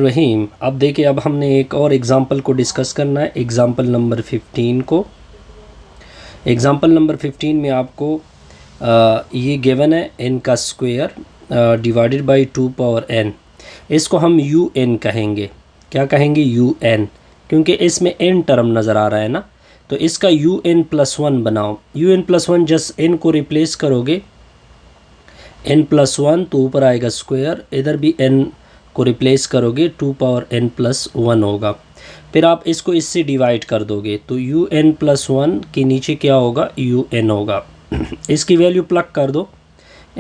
रहीम। अब देखिए, अब हमने एक और एग्ज़ाम्पल को डिस्कस करना है, एग्ज़ाम्पल नंबर 15 को। एग्ज़ाम्पल नंबर 15 में आपको ये गिवन है n का square divided by 2 power n। इसको हम un कहेंगे। क्या कहेंगे? un, क्योंकि इसमें n टर्म नज़र आ रहा है ना, तो इसका un+1 बनाओ। un+1 जस्ट n को रिप्लेस करोगे, n+1 तो ऊपर आएगा स्क्वायर, इधर भी n को रिप्लेस करोगे 2 पावर n+1 होगा। फिर आप इसको इससे डिवाइड कर दोगे तो un+1 के नीचे क्या होगा? un होगा। इसकी वैल्यू प्लग कर दो,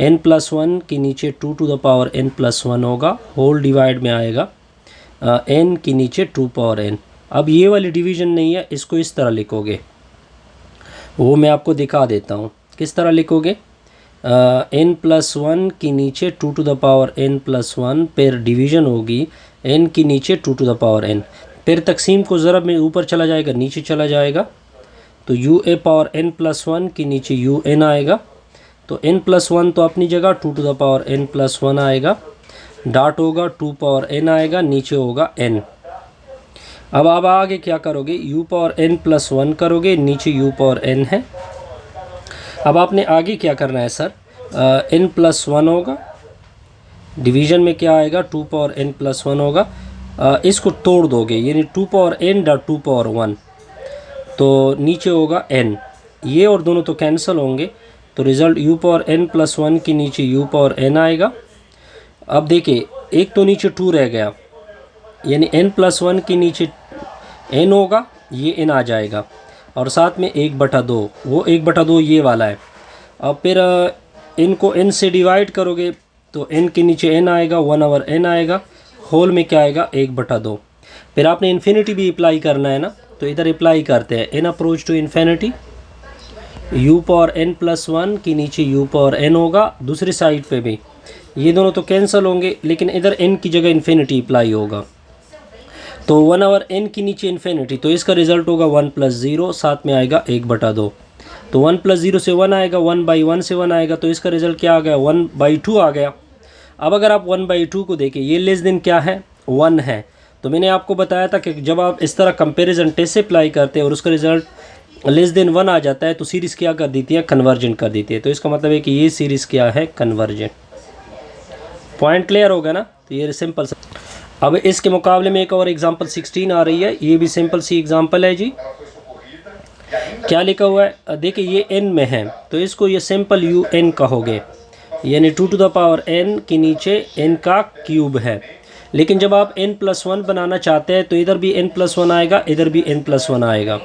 n+1 के नीचे 2 टू द पावर n+1 होगा, होल डिवाइड में आएगा n के नीचे 2 पावर n। अब ये वाली डिवीज़न नहीं है, इसको इस तरह लिखोगे, वो मैं आपको दिखा देता हूँ। किस तरह लिखोगे? n+1 के नीचे 2 टू द पावर n+1, फिर डिवीज़न होगी n के नीचे 2 टू द पावर n, फिर तकसीम को ज़रब में ऊपर चला जाएगा, नीचे चला जाएगा, तो a पावर n+1 के नीचे un आएगा। तो n+1 तो अपनी जगह, 2 टू द पावर n+1 आएगा, डॉट होगा, 2 पावर n आएगा, नीचे होगा n। अब आप आगे क्या करोगे? u पावर n+1 करोगे, नीचे u पावर n है। अब आपने आगे क्या करना है सर? n+1 होगा, डिवीज़न में क्या आएगा? 2 पावर n+1 होगा। इसको तोड़ दोगे, यानी 2 पावर n डॉट 2 पावर 1, तो नीचे होगा n। ये और दोनों तो कैंसिल होंगे, तो रिज़ल्ट u पावर n+1 के नीचे u पावर n आएगा। अब देखिए, एक तो नीचे 2 रह गया, यानी n+1 के नीचे n होगा, ये n आ जाएगा, और साथ में 1/2, वो 1/2 ये वाला है। अब फिर इनको n से डिवाइड करोगे तो n के नीचे n आएगा, 1/n आएगा, होल में क्या आएगा? 1/2। फिर आपने इन्फिनिटी भी अप्लाई करना है ना, तो इधर अप्लाई करते हैं, n approach to infinity, u power n+1 के नीचे u पावर n होगा। दूसरी साइड पे भी ये दोनों तो कैंसिल होंगे, लेकिन इधर n की जगह इन्फिनिटी अप्लाई होगा, तो 1/n के नीचे इन्फिनिटी, तो इसका रिज़ल्ट होगा 1+0, साथ में आएगा 1/2। तो 1+0 से 1 आएगा, 1/1 से 1 आएगा, तो इसका रिज़ल्ट क्या आ गया? 1/2 आ गया। अब अगर आप 1/2 को देखें, ये लेस देन क्या है? 1 है। तो मैंने आपको बताया था कि जब आप इस तरह कंपैरिजन टेस्ट से अप्लाई करते हैं और उसका रिज़ल्ट लेस देन 1 आ जाता है, तो सीरीज़ क्या कर देती है? कन्वर्जेंट कर देती है। तो इसका मतलब है कि ये सीरीज़ क्या है? कन्वर्जेंट। पॉइंट क्लियर होगा ना? तो ये सिंपल सा। अब इसके मुकाबले में एक और एग्जांपल 16 आ रही है, ये भी सिंपल सी एग्जांपल है जी। क्या लिखा हुआ है? देखिए, ये n में है, तो इसको ये सिंपल un कहोगे, यानी 2 टू द पावर n के नीचे n का क्यूब है। लेकिन जब आप n+1 बनाना चाहते हैं तो इधर भी n+1 आएगा, इधर भी n+1 आएगा,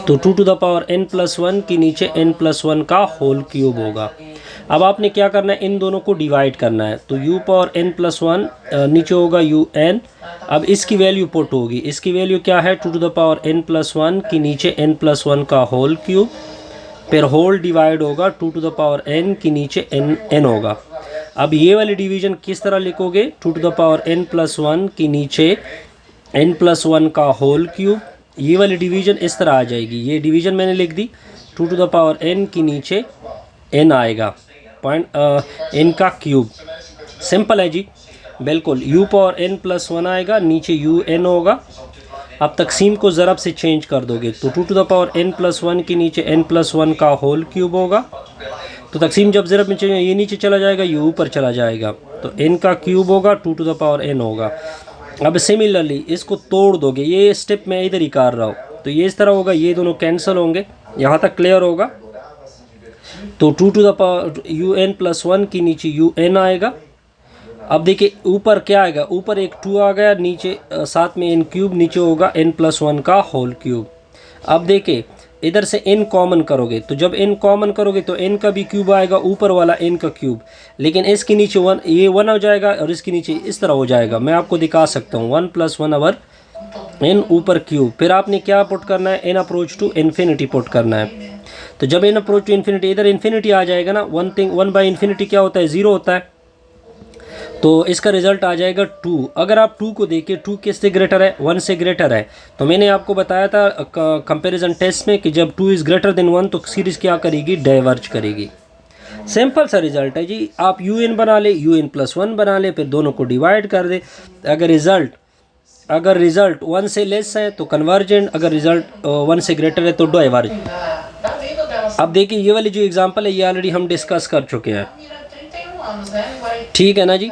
तो 2 टू द पावर n+1 के नीचे n+1 का होल क्यूब होगा। अब आपने क्या करना है? इन दोनों को डिवाइड करना है, तो u पावर n+1 नीचे होगा un। अब इसकी वैल्यू पुट होगी, इसकी वैल्यू क्या है? 2 टू द पावर n+1 के नीचे n+1 का होल क्यूब, फिर होल डिवाइड होगा 2 टू द पावर n के नीचे n होगा। अब ये वाली डिवीज़न किस तरह लिखोगे? 2 टू द पावर n+1 के नीचे n+1 का होल क्यूब, ये वाली डिवीज़न इस तरह आ जाएगी। ये डिवीज़न मैंने लिख दी, 2 टू द पावर n के नीचे n आएगा, पॉइंट n का क्यूब। सिंपल है जी, बिल्कुल। u पावर n+1 आएगा, नीचे un होगा। अब तकसीम को ज़रब से चेंज कर दोगे, तो 2 टू द पावर n+1 के नीचे n+1 का होल क्यूब होगा। तो तकसीम जब ज़रब में ये नीचे चला जाएगा, ये ऊपर चला जाएगा, तो n का क्यूब होगा, 2 टू द पावर n होगा। अब सिमिलरली इसको तोड़ दोगे, ये स्टेप मैं इधर ही कर रहा हूँ, तो ये इस तरह होगा, ये दोनों कैंसिल होंगे। यहाँ तक क्लियर होगा? तो 2 टू द पावर un+1 के नीचे un आएगा। अब देखिए, ऊपर क्या आएगा? ऊपर एक 2 आ गया, नीचे साथ में n क्यूब, नीचे होगा n+1 का होल क्यूब। अब देखिए, इधर से n कॉमन करोगे, तो जब n कॉमन करोगे तो n का भी क्यूब आएगा, ऊपर वाला n का क्यूब, लेकिन इसके नीचे 1, ये 1 हो जाएगा, और इसके नीचे इस तरह हो जाएगा। मैं आपको दिखा सकता हूँ, 1+1/n ऊपर क्यूब। फिर आपने क्या पुट करना है? n approach to infinity put करना है। तो जब n अप्रोच टू इन्फिनिटी, इधर इन्फिनिटी आ जाएगा ना, 1/∞ क्या होता है? 0 होता है, तो इसका रिज़ल्ट आ जाएगा 2। अगर आप 2 को देखें, 2 किससे ग्रेटर है? 1 से ग्रेटर है। तो मैंने आपको बताया था कंपैरिजन टेस्ट में कि जब 2 इज़ ग्रेटर देन 1 तो सीरीज़ क्या करेगी? डाइवर्ज करेगी। सिंपल सा रिजल्ट है जी। आप UN बना ले, UN+1 बना ले, फिर दोनों को डिवाइड कर दे। अगर रिजल्ट 1 से लेस है तो कन्वर्जेंट, अगर रिजल्ट 1 से ग्रेटर है तो डाइवर्जेंट। अब देखिए ये वाली जो एग्जांपल है ये ऑलरेडी हम डिस्कस कर चुके हैं, ठीक है ना जी।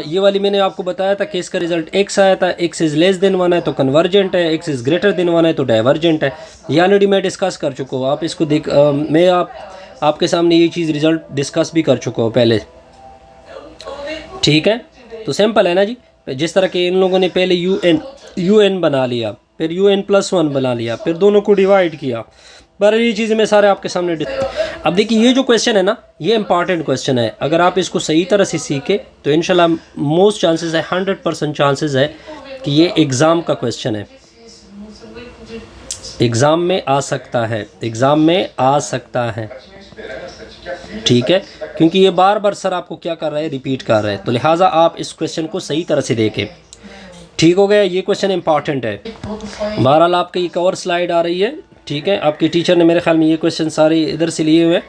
ये वाली मैंने आपको बताया था कि इसका रिजल्ट x आया था, x इज़ लेस देन 1 है तो कन्वर्जेंट है, x इज़ ग्रेटर देन 1 है तो डाइवर्जेंट है। ये ऑलरेडी मैं डिस्कस कर चुका हूँ, आप इसको देख मैं आपके सामने ये चीज़ रिजल्ट डिस्कस भी कर चुका हूँ पहले, ठीक है। तो सिंपल है ना जी। जिस तरह के इन लोगों ने पहले UN बना लिया, फिर UN+1 बना लिया, फिर दोनों को डिवाइड किया, पर ये चीज़ें मैं सारे आपके सामने अब देखिए ये जो क्वेश्चन है ना ये इंपॉर्टेंट क्वेश्चन है। अगर आप इसको सही तरह से सीखे तो इंशाल्लाह मोस्ट चांसेस है, 100% चांसेस है कि ये एग्ज़ाम का क्वेश्चन है, एग्ज़ाम में आ सकता है, एग्ज़ाम में आ सकता है, ठीक है। क्योंकि ये बार बार सर आपको क्या कर रहा है, रिपीट कर रहा है, तो लिहाजा आप इस क्वेश्चन को सही तरह से देखें, ठीक हो गया। ये क्वेश्चन इंपॉर्टेंट है। बहरहाल आपकी एक और स्लाइड आ रही है, ठीक है। आपके टीचर ने मेरे ख्याल में ये क्वेश्चन सारे इधर से लिए हुए हैं,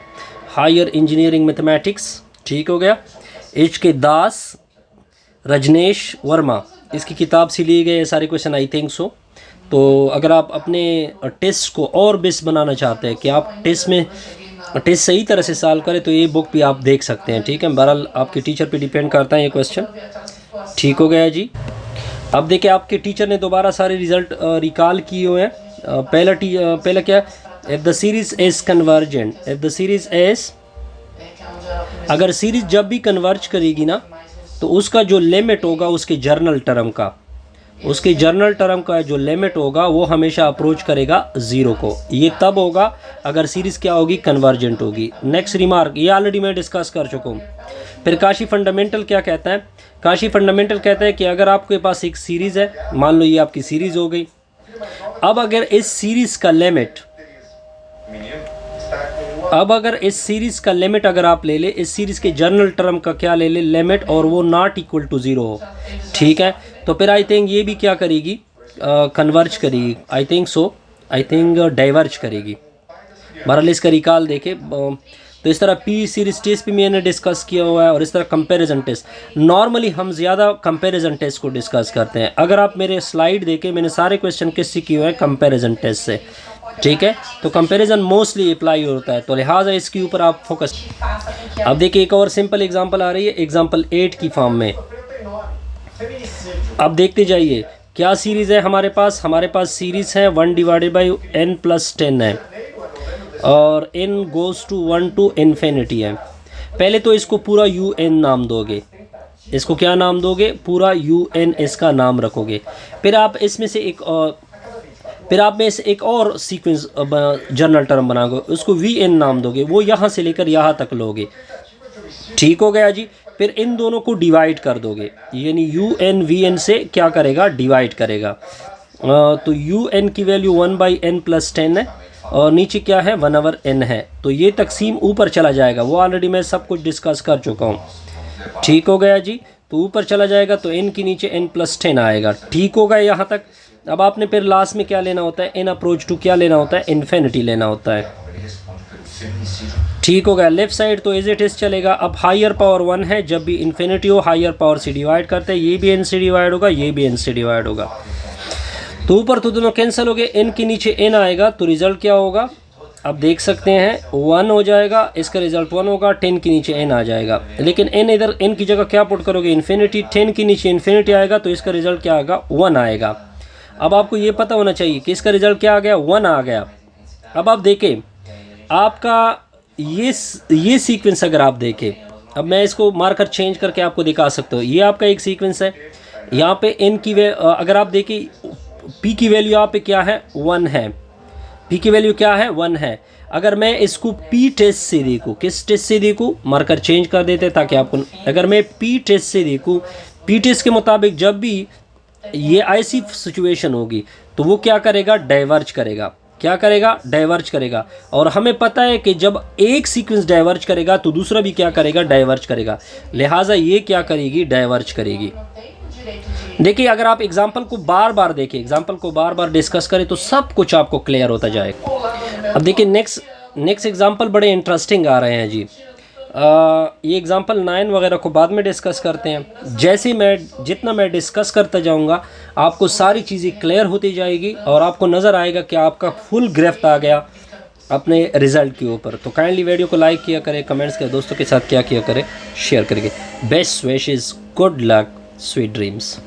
हायर इंजीनियरिंग मैथमेटिक्स, ठीक हो गया। HK दास, रजनेश वर्मा, इसकी किताब से लिए गए सारे क्वेश्चन, आई थिंक सो। तो अगर आप अपने टेस्ट को और बेस्ट बनाना चाहते हैं कि आप टेस्ट सही तरह से सॉल्व करें तो ये बुक भी आप देख सकते हैं, ठीक है। बहरहाल आपके टीचर पे डिपेंड करता है ये क्वेश्चन, ठीक हो गया जी। अब देखिए आपके टीचर ने दोबारा सारे रिज़ल्ट रिकॉल किए हुए हैं। पहला क्या, if the series is convergent, if the series is, अगर सीरीज़ जब भी कन्वर्ज करेगी ना तो उसका जो लिमिट होगा उसके जर्नल टर्म का, उसके जर्नल टर्म का जो लिमिट होगा वो हमेशा अप्रोच करेगा 0 को। ये तब होगा अगर सीरीज़ क्या होगी, कन्वर्जेंट होगी। नेक्स्ट रिमार्क, ये ऑलरेडी मैं डिस्कस कर चुका हूँ। फिर काशी फंडामेंटल क्या कहता है, काशी फंडामेंटल कहता है कि अगर आपके पास एक सीरीज़ है, मान लो ये आपकी सीरीज़ हो गई, अब अगर इस सीरीज़ का लिमिट, अब अगर इस सीरीज़ का लिमिट अगर आप ले ले, इस सीरीज़ के जर्नल टर्म का क्या ले ले लिमिट, और वो नॉट इक्वल टू 0 हो, ठीक है, तो फिर आई थिंक ये भी क्या करेगी, कन्वर्ज करेगी, I think so, I think diverge करेगी। बहरहाल इसका रिकॉल देखे। तो इस तरह पी सीरीज टेस्ट भी मैंने डिस्कस किया हुआ है, और इस तरह कंपैरिजन टेस्ट। नॉर्मली हम ज़्यादा कंपैरिजन टेस्ट को डिस्कस करते हैं। अगर आप मेरे स्लाइड देखें, मैंने सारे क्वेश्चन किससे किए हुए हैं, कंपैरिजन टेस्ट से, ठीक है। तो कंपैरिजन मोस्टली अप्लाई होता है, तो लिहाजा इसके ऊपर आप फोकस। अब देखिए एक और सिंपल एग्जांपल आ रही है, एग्जांपल 8 की फॉर्म में। अब देखते जाइए क्या सीरीज़ है हमारे पास सीरीज़ है 1/n+10 है, और n goes to 1 to infinity है। पहले तो इसको पूरा UN नाम दोगे, इसको क्या नाम दोगे, पूरा UN इसका नाम रखोगे। फिर आप इसमें से एक और सीक्वेंस जर्नल टर्म बनाओगे, उसको VN नाम दोगे, वो यहाँ से लेकर यहाँ तक लोगे, ठीक हो गया जी। फिर इन दोनों को डिवाइड कर दोगे, यानी UN VN से क्या करेगा, डिवाइड करेगा। तो UN की वैल्यू 1/n+10 है, और नीचे क्या है, 1/n है। तो ये तकसीम ऊपर चला जाएगा, वो ऑलरेडी मैं सब कुछ डिस्कस कर चुका हूँ, ठीक हो गया जी। तो ऊपर चला जाएगा तो n के नीचे n+10 आएगा, ठीक हो गया यहाँ तक। अब आपने फिर लास्ट में क्या लेना होता है, n अप्रोच टू क्या लेना होता है, इन्फिनिटी लेना होता है, ठीक हो गया। लेफ्ट साइड तो एज इट इज चलेगा। अब हायर पावर 1 है, जब भी इन्फिनिटी हो हायर पावर से डिवाइड करते हैं, ये भी n से डिवाइड होगा, ये भी n से डिवाइड होगा। तो ऊपर तो दोनों कैंसिल हो गए, n के नीचे n आएगा, तो रिजल्ट क्या होगा, अब देख सकते हैं 1 हो जाएगा, इसका रिजल्ट 1 होगा, 10 के नीचे n आ जाएगा। लेकिन n इधर n की जगह क्या पुट करोगे, इन्फिनिटी, 10 के नीचे इन्फिनिटी आएगा, तो इसका रिजल्ट क्या आएगा, 1 आएगा। अब आपको ये पता होना चाहिए कि इसका रिजल्ट क्या आ गया, 1 आ गया। अब आप देखें आपका ये सीक्वेंस अगर आप देखें, अब मैं इसको मार्कर चेंज करके आपको दिखा सकता हूँ। ये आपका एक सीक्वेंस है, यहाँ पे n की अगर आप देखें p की वैल्यू यहाँ पे क्या है, 1 है, p की वैल्यू क्या है, 1 है। अगर मैं इसको p टेस्ट से देखूँ, किस टेस्ट से देखूँ, मार्कर चेंज कर देते ताकि आपको, अगर मैं p टेस्ट से देखूँ, p टेस्ट के मुताबिक जब भी ये ऐसी सिचुएशन होगी तो वो क्या करेगा, डाइवर्ज करेगा, क्या करेगा, डाइवर्ज करेगा। और हमें पता है कि जब एक सीक्वेंस डाइवर्ज करेगा तो दूसरा भी क्या करेगा, डाइवर्ज करेगा, लिहाजा ये क्या करेगी, डाइवर्ज करेगी। देखिए अगर आप एग्जाम्पल को बार बार देखें, एग्जाम्पल को बार बार डिस्कस करें तो सब कुछ आपको क्लियर होता जाएगा। अब देखिए नेक्स्ट एग्जाम्पल बड़े इंटरेस्टिंग आ रहे हैं जी। ये एग्ज़ाम्पल 9 वगैरह को बाद में डिस्कस करते हैं। जैसे जितना मैं डिस्कस करता जाऊंगा आपको सारी चीज़ें क्लियर होती जाएगी और आपको नज़र आएगा कि आपका फुल ग्रिफ्ट आ गया अपने रिज़ल्ट के ऊपर। तो काइंडली वीडियो को लाइक किया करें, कमेंट्स किया, दोस्तों के साथ क्या किया करें, शेयर करके। Best wishes, good luck, sweet dreams.